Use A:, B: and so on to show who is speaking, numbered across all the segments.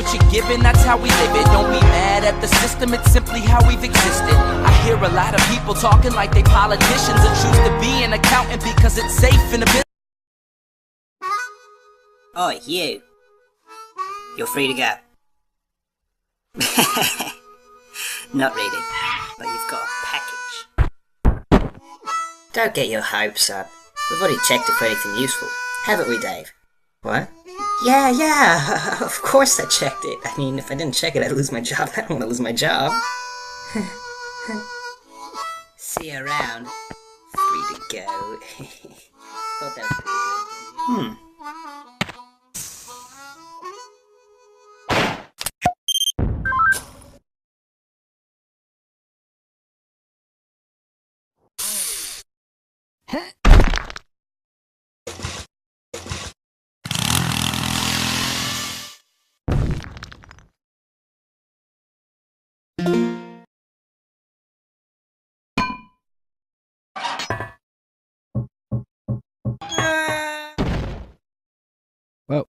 A: what you're given, that's how we live it. Don't be mad at the system, it's simply how we've existed. I hear a lot of people talking like they politicians and choose to be an accountant because it's safe in the business.
B: Oi, you. You're free to go. Not really, but you've got a package. Don't get your hopes up. We've already checked it for anything useful. Haven't we, Dave? What? Yeah, of course I checked it. I mean, if I didn't check it, I'd lose my job. I don't want to lose my job. See you around. Free to go. Thought that was pretty good.
C: Whoa,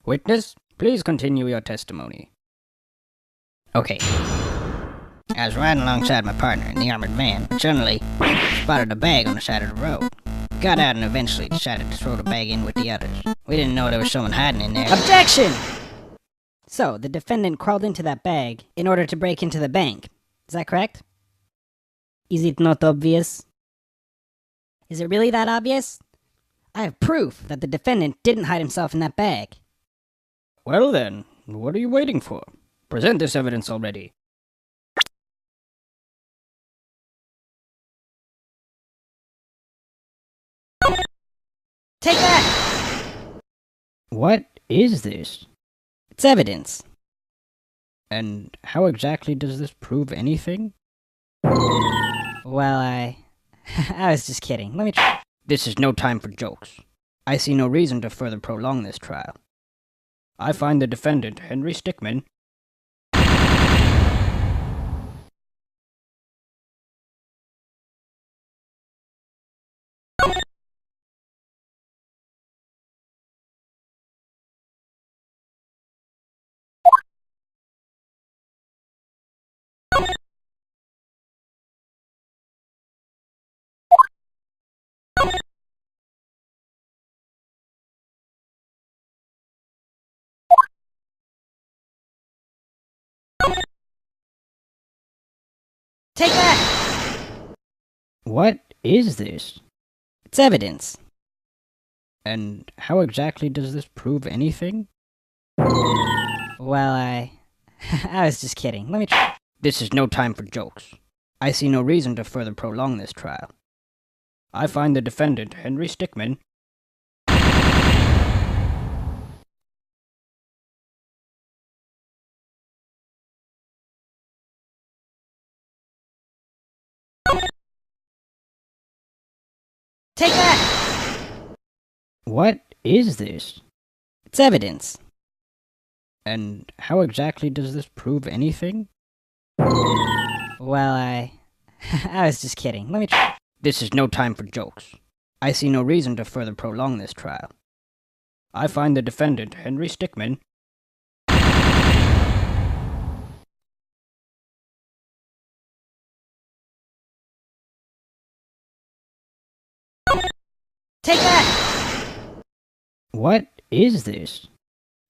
C: Witness, please continue your testimony. Okay. I was riding alongside my partner in the armored van, but suddenly spotted a bag on the side of the road. Got out and eventually decided to throw the bag in with the others. We didn't know there was someone hiding in there.
D: Objection! So, the defendant crawled into that bag in order to break into the bank. Is that correct? Is it not obvious? Is it really that obvious? I have proof that the defendant didn't hide himself in that bag.
C: Well then, what are you waiting for? Present this evidence already.
D: Take that!
C: What is this?
D: It's evidence.
C: And how exactly does this prove anything?
D: Well, I was just kidding. Let me try.
C: This is no time for jokes. I see no reason to further prolong this trial. I find the defendant, Henry Stickmin,
D: Take that!
C: What is this?
D: It's evidence.
C: And how exactly does this prove anything?
D: Well, I was just kidding. Let me try.
C: This is no time for jokes. I see no reason to further prolong this trial. I find the defendant, Henry Stickmin.
D: Take that!
C: What is this?
D: It's evidence.
C: And how exactly does this prove anything?
D: Well, I was just kidding. Let me try.
C: This is no time for jokes. I see no reason to further prolong this trial. I find the defendant, Henry Stickmin.
D: Take that!
C: What is this?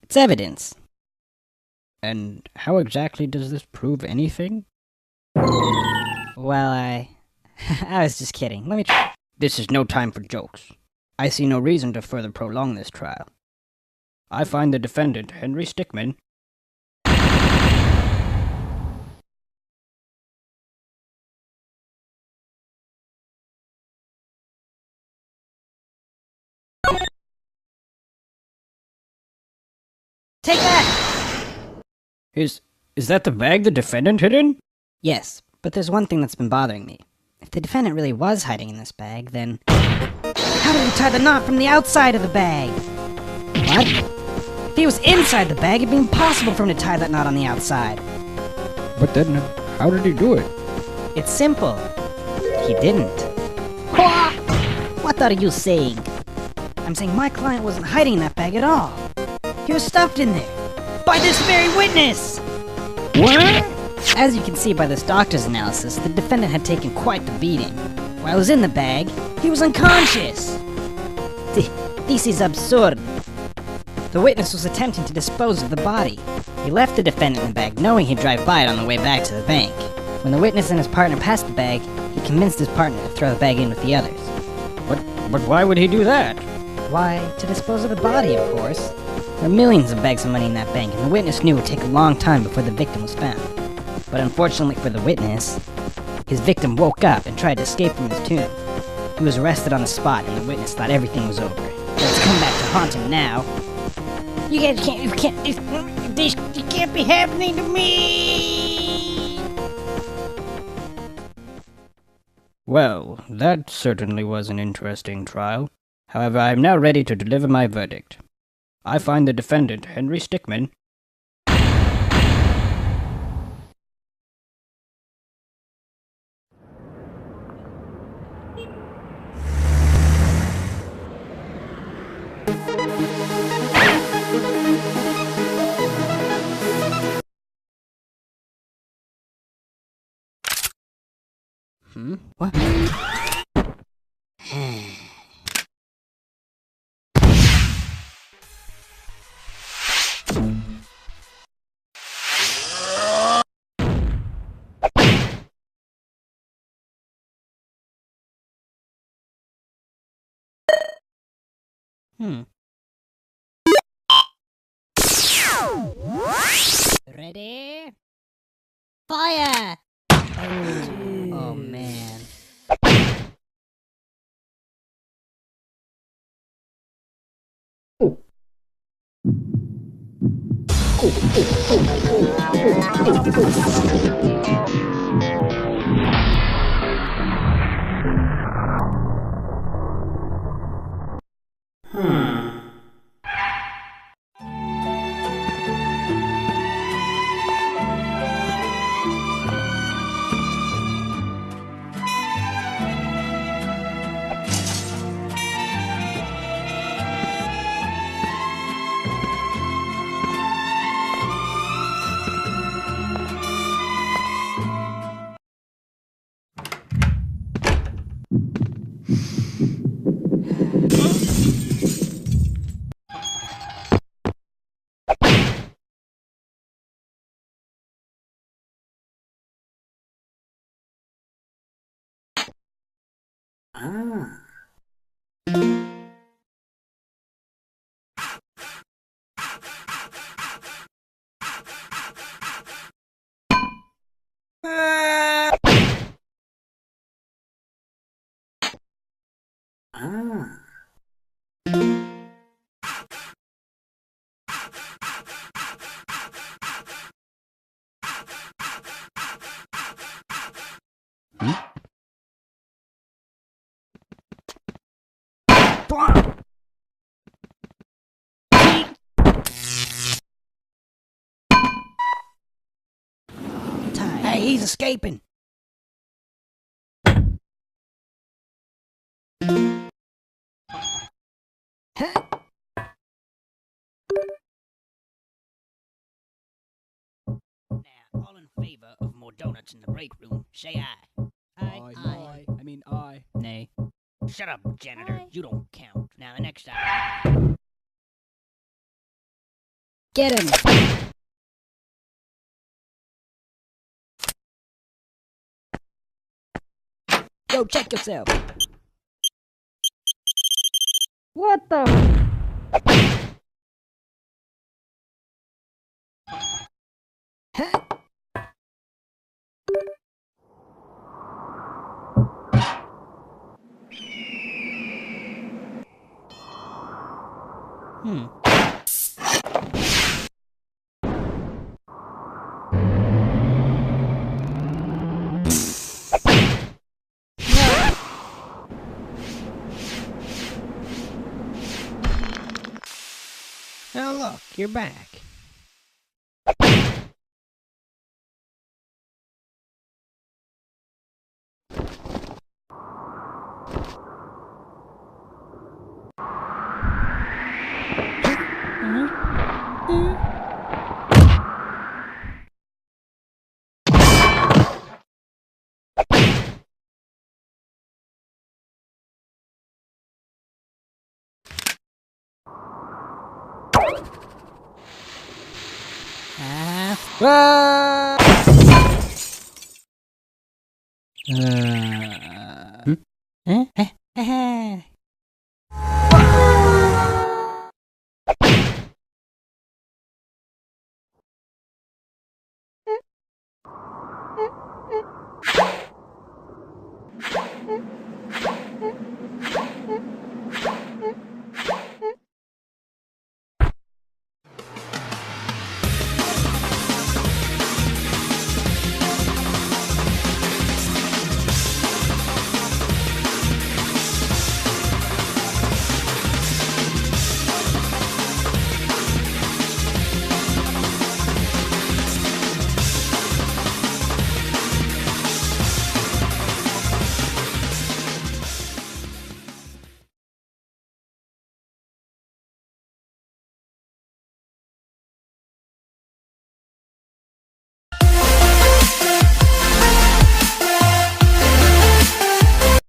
D: It's evidence.
C: And how exactly does this prove anything?
D: Well, I was just kidding. Let me try.
C: This is no time for jokes. I see no reason to further prolong this trial. I find the defendant, Henry Stickmin.
D: Take that!
C: Is that the bag the defendant hid in?
D: Yes, but there's one thing that's been bothering me. If the defendant really was hiding in this bag, then how did he tie the knot from the outside of the bag? What? If he was inside the bag, it'd be impossible for him to tie that knot on the outside.
C: But then, how did he do it?
D: It's simple. He didn't. What? What are you saying? I'm saying my client wasn't hiding in that bag at all. He was stuffed in there. By this very witness!
C: What?
D: As you can see by this doctor's analysis, the defendant had taken quite the beating. While he was in the bag, he was unconscious. This is absurd. The witness was attempting to dispose of the body. He left the defendant in the bag, knowing he'd drive by it on the way back to the bank. When the witness and his partner passed the bag, he convinced his partner to throw the bag in with the others.
C: But why would he do that?
D: Why, to dispose of the body, of course. There are millions of bags of money in that bank, and the witness knew it would take a long time before the victim was found. But unfortunately for the witness, his victim woke up and tried to escape from his tomb. He was arrested on the spot, and the witness thought everything was over. But it's come back to haunt him now. You guys can't, this can't be happening to me!
C: Well, that certainly was an interesting trial. However, I am now ready to deliver my verdict. I find the defendant, Henry Stickmin.
D: What? Ready? Fire! Oh man.
B: Ah. Ah.
C: Hey, he's escaping. Now, all in favor of more donuts in the break room, say aye.
E: Aye. I mean aye.
C: Nay. Shut up, janitor.
D: Aye.
C: You don't count. Now, the next item.
D: Get him!
C: Go check yourself.
D: What the?
C: Hmm. Oh, look, you're back. Ah.